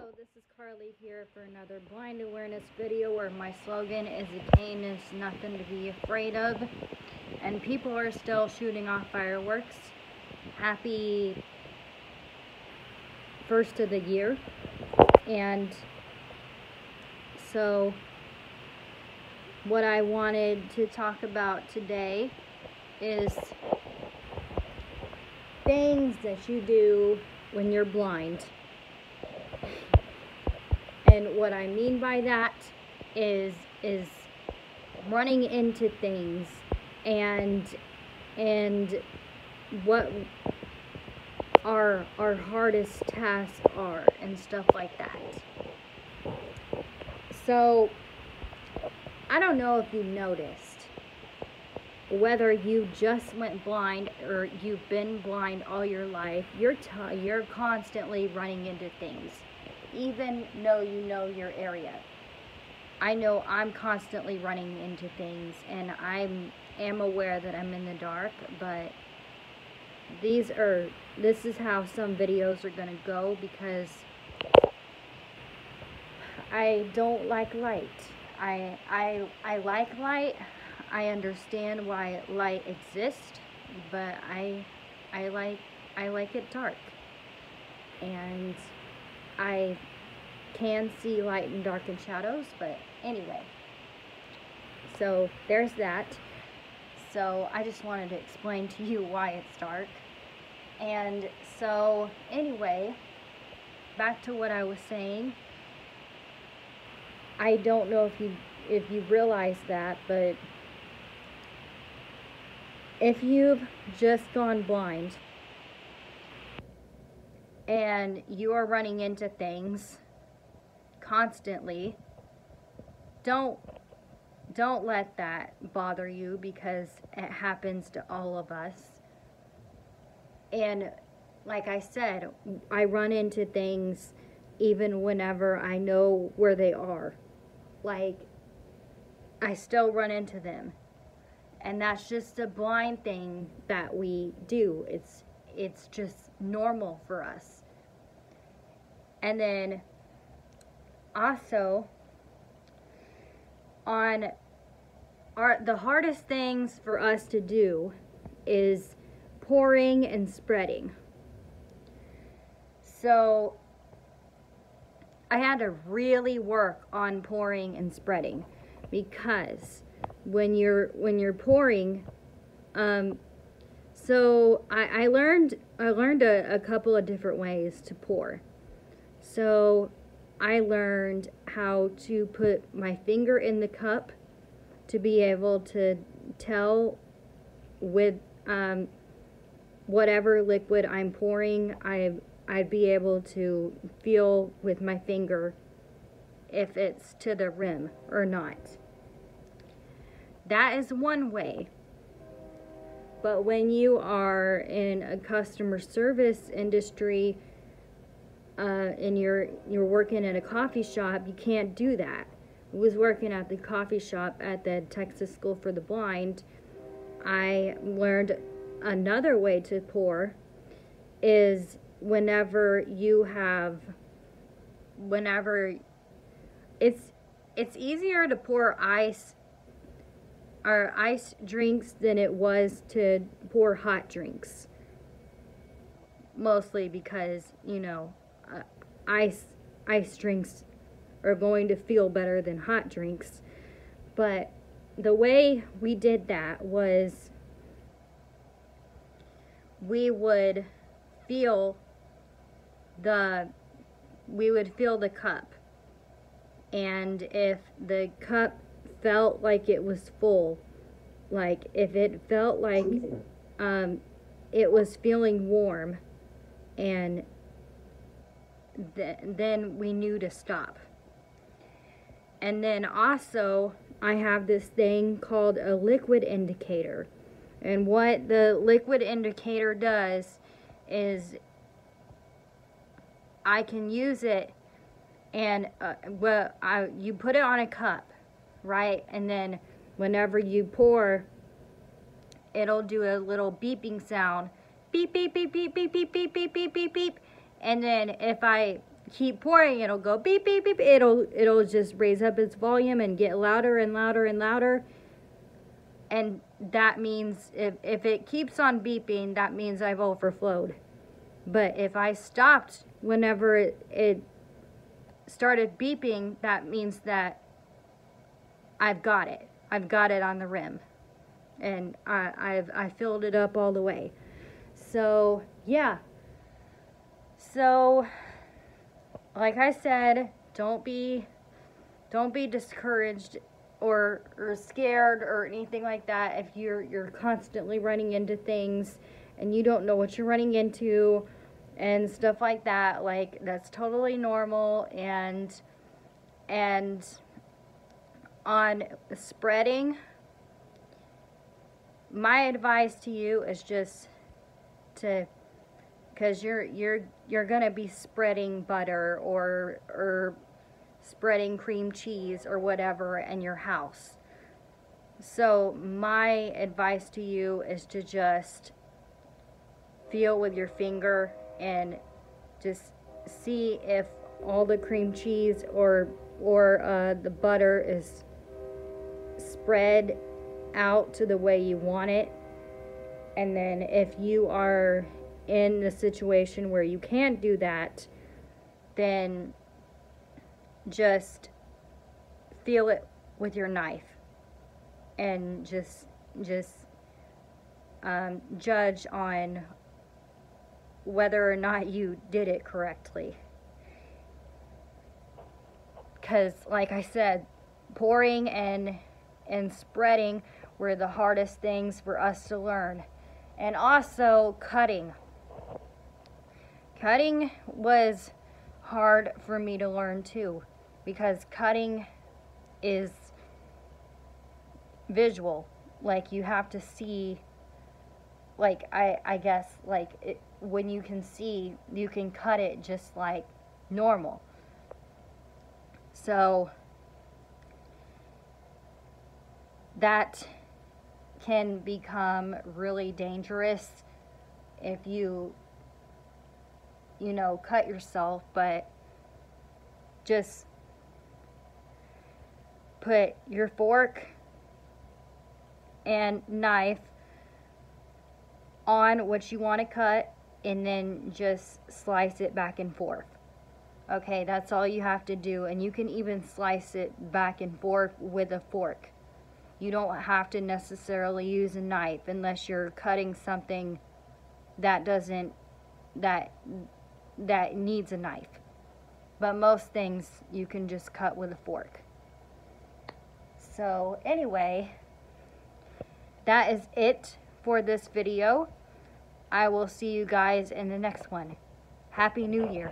Hello, this is Carly here for another blind awareness video where my slogan is "A cane is nothing to be afraid of," and people are still shooting off fireworks. Happy first of the year. And so what I wanted to talk about today is things that you do when you're blind. And what I mean by that is running into things and what our hardest tasks are and stuff like that. So I don't know if you noticed, whether you just went blind or you've been blind all your life, you're constantly running into things, even though you know your area. I know I'm constantly running into things, and I am aware that I'm in the dark, but this is how some videos are gonna go, because I don't like light. I like light. I understand why light exists, but I like it dark. And I can see light and dark and shadows, but anyway. So there's that. So I just wanted to explain to you why it's dark. And so anyway, back to what I was saying. I don't know if you realize that, but if you've just gone blind and you are running into things constantly, don't let that bother you, because it happens to all of us. And like I said, I run into things even whenever I know where they are. Like, I still run into them. And that's just a blind thing that we do. It's just normal for us. And then also, the hardest things for us to do is pouring and spreading. So I had to really work on pouring and spreading, because when you're pouring, so I learned a couple of different ways to pour. So I learned how to put my finger in the cup to be able to tell with whatever liquid I'm pouring. I'd be able to feel with my finger if it's to the rim or not. That is one way. But when you are in a customer service industry, and you're working at a coffee shop, you can't do that. I was working at the coffee shop at the Texas School for the Blind. I learned another way to pour is whenever it's easier to pour ice drinks than it was to pour hot drinks. Mostly because, ice drinks are going to feel better than hot drinks. But the way we did that was we would feel the cup, and if the cup felt like it was full, like if it felt like it was feeling warm, and then we knew to stop. And then also I have this thing called a liquid indicator, and what the liquid indicator does is I can use it, and you put it on a cup, right? And then whenever you pour, it'll do a little beeping sound. Beep, beep, beep, beep, beep, beep, beep, beep, beep, beep, beep. And then if I keep pouring, it'll go beep, beep, beep. It'll just raise up its volume and get louder and louder and louder. And that means if it keeps on beeping, that means I've overflowed. But if I stopped whenever it started beeping, that means that I've got it. I've got it on the rim. And I filled it up all the way. So, yeah. So, like I said, don't be discouraged or scared or anything like that if you're constantly running into things and you don't know what you're running into and stuff like that. Like, that's totally normal. And on spreading, my advice to you is just to, because you're gonna be spreading butter or spreading cream cheese or whatever in your house. So my advice to you is to just feel with your finger and just see if all the cream cheese or the butter is spread out to the way you want it. And then if you are in a situation where you can't do that, then just feel it with your knife and just judge on whether or not you did it correctly. Because, like I said, pouring and spreading were the hardest things for us to learn. And also cutting. Cutting was hard for me to learn too, because cutting is visual. Like, you have to see, like, I guess, like, when you can see, you can cut it just like normal. So that can become really dangerous if you know, cut yourself. But just put your fork and knife on what you want to cut and then just slice it back and forth. Okay, that's all you have to do. And you can even slice it back and forth with a fork. You don't have to necessarily use a knife unless you're cutting something that needs a knife. But most things you can just cut with a fork. So anyway, that is it for this video. I will see you guys in the next one. Happy New Year.